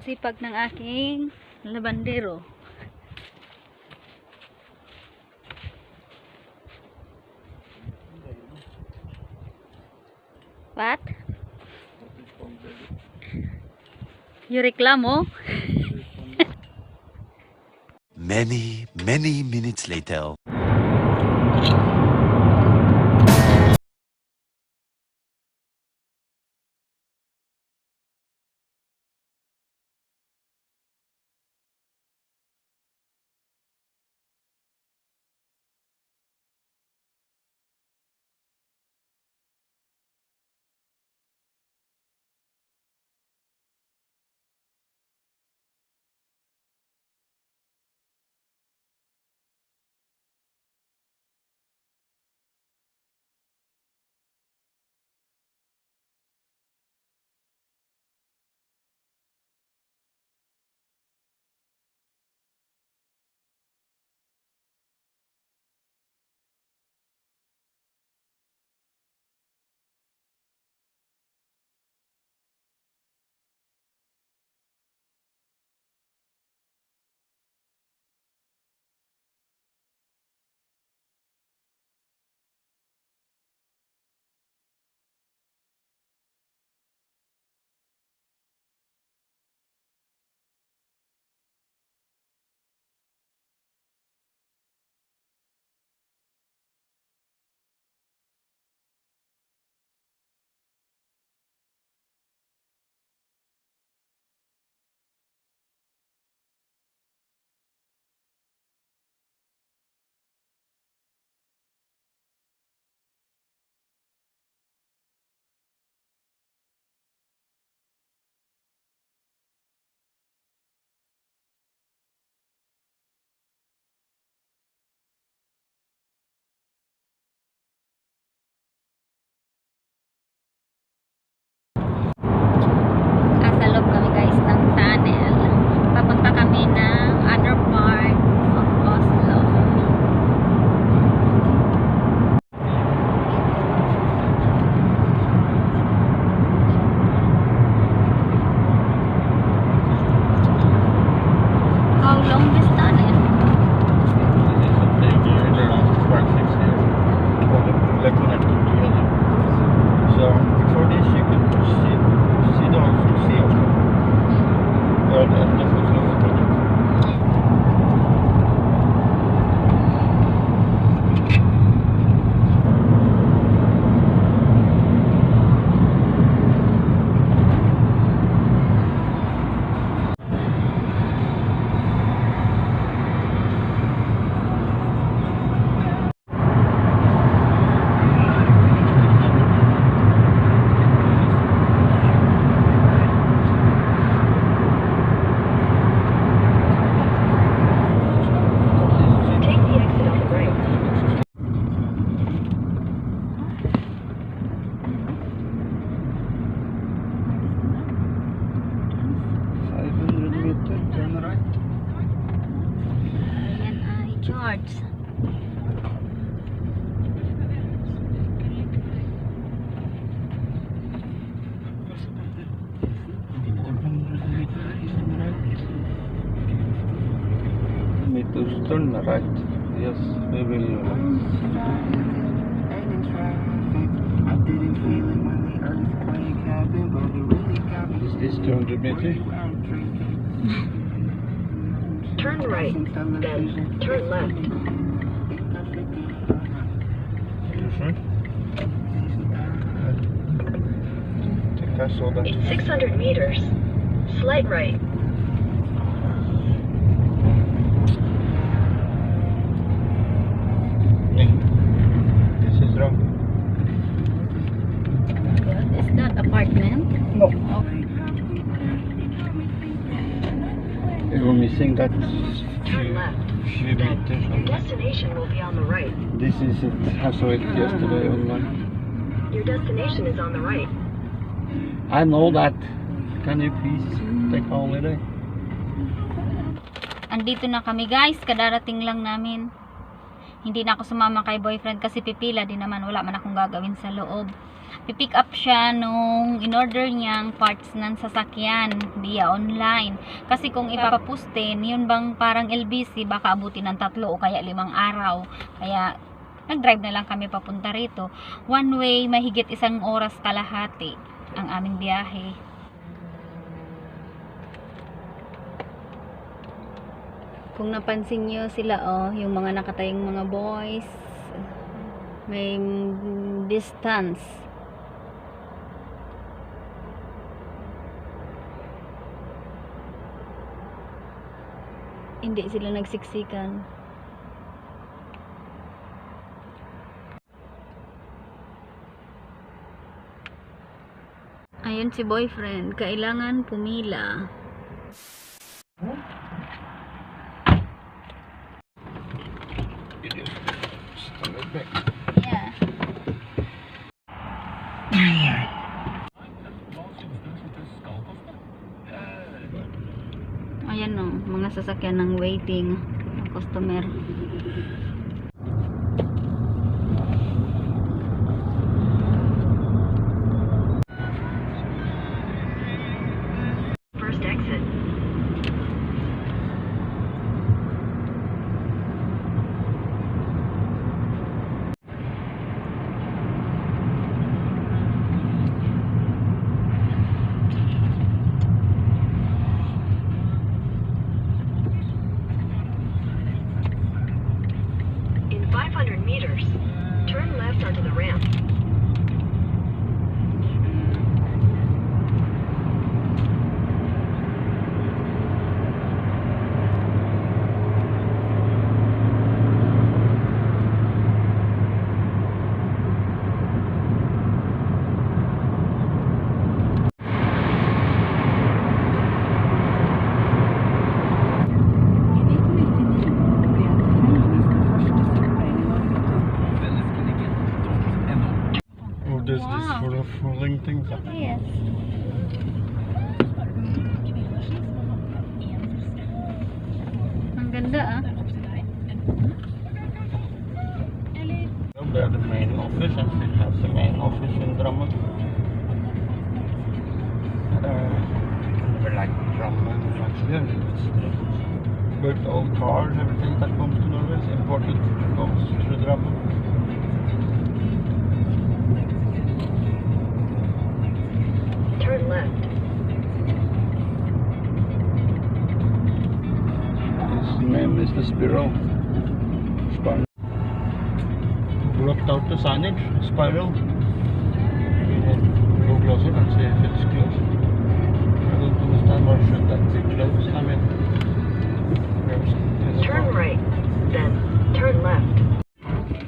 sipag ng aking labandero. What? You reklamo? Many minutes later. Nasa loob kami guys ng tunnel. Papunta kami ng other part of Oslo. How long this tunnel? So before this you can see the sea of the Ayan ay George. Need to turn right. Yes, we will. Is this 200 meters? Turn right, then turn left. You sure? I think I saw that. In 600 meters, slight right. This is wrong. Is that apartment? No. Oh. We were missing that Turn left. few Then meters. your destination will be on the right. This is it. I saw it yesterday online. Your destination is on the right. I know that. Can you please take a holiday? Andito na kami guys, kadarating lang namin. hindi na ako sumama kay boyfriend kasi pipila din naman, wala man akong gagawin sa loob. Pipick up siya nung in-order niyang parts ng sasakyan via online. Kasi kung ipapapustin, yun bang parang LBC, baka abutin ng 3 o kaya 5 araw. Kaya nag-drive na lang kami papunta rito. One way, mahigit 1 oras kalahati ang aming biyahe. Kung napansin nyo sila, oh, yung mga nakatayong mga boys, may distance. Hindi sila nagsiksikan. Ayun si boyfriend, kailangan pumila. Yeah. Ayan o, mga sasakyan ng waiting ng customer. First exit. In 500 meters, turn left onto the ramp. Oh, this is Wow. for the falling things. Yes. Ang ganda ah. They're the main office and still have the main office in Drammen. Never like Drammen, actually. But all cars, everything that comes to Norway is imported, comes through Drammen. Turn left. His name is the Spiral. Blocked out the signage, Spiral. Go closer and see if it's closed. I don't understand why should that be closed. I mean, Turn right. Then turn left.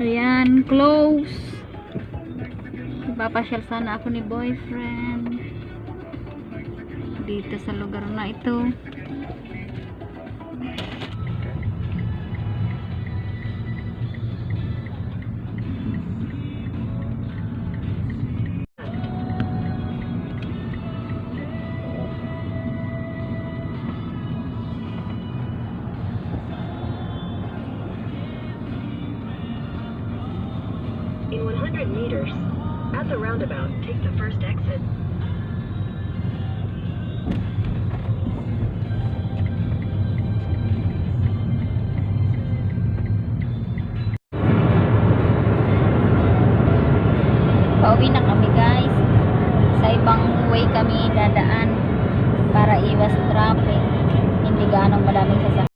Ayan, close. Ipapasyal sana ako ni boyfriend dito sa lugar na ito. In 100 meters, at the roundabout, take the first exit. Pauwi na kami guys. Sa ibang way kami dadaan para iwas traffic. Hindi ganong maraming sasakyan.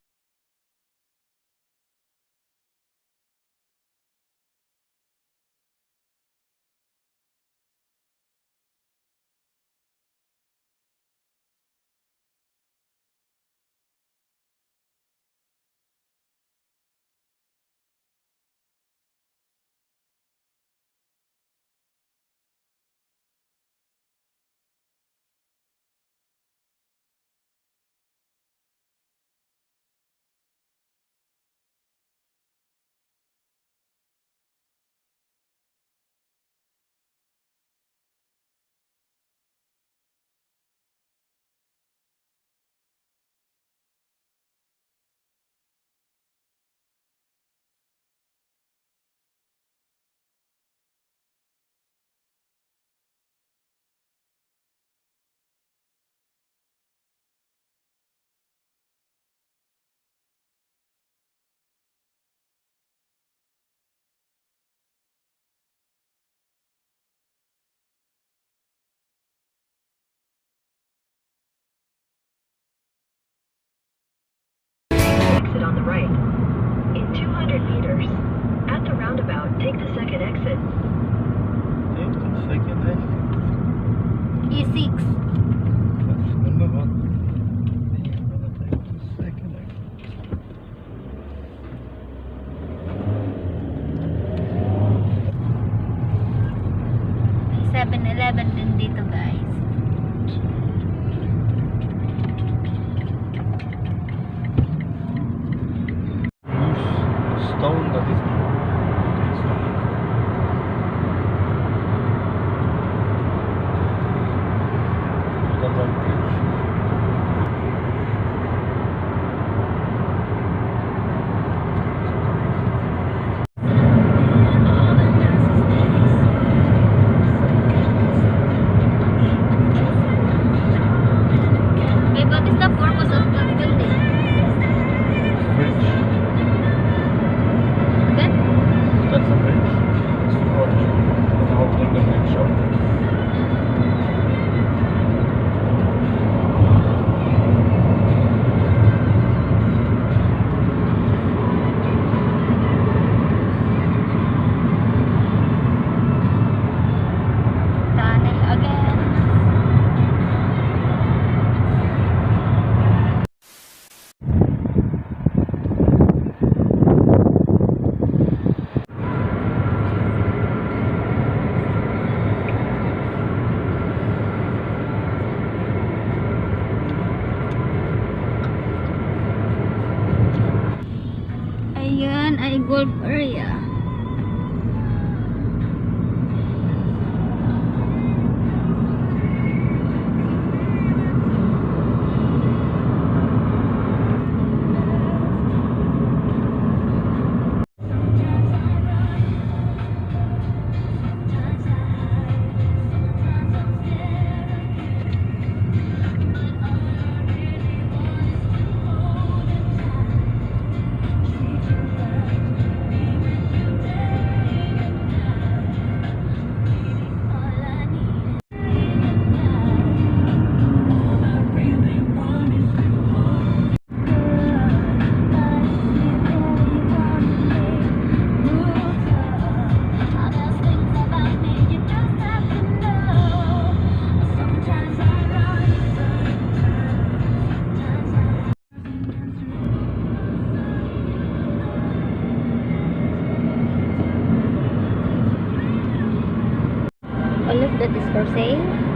stone that is this one. That's one bridge. Babe, what is the purpose of the building? Bridge. Then? That's a bridge. It's for holding the bridge up. Tunnel again. Ayan ay golf area. All of that is for sale.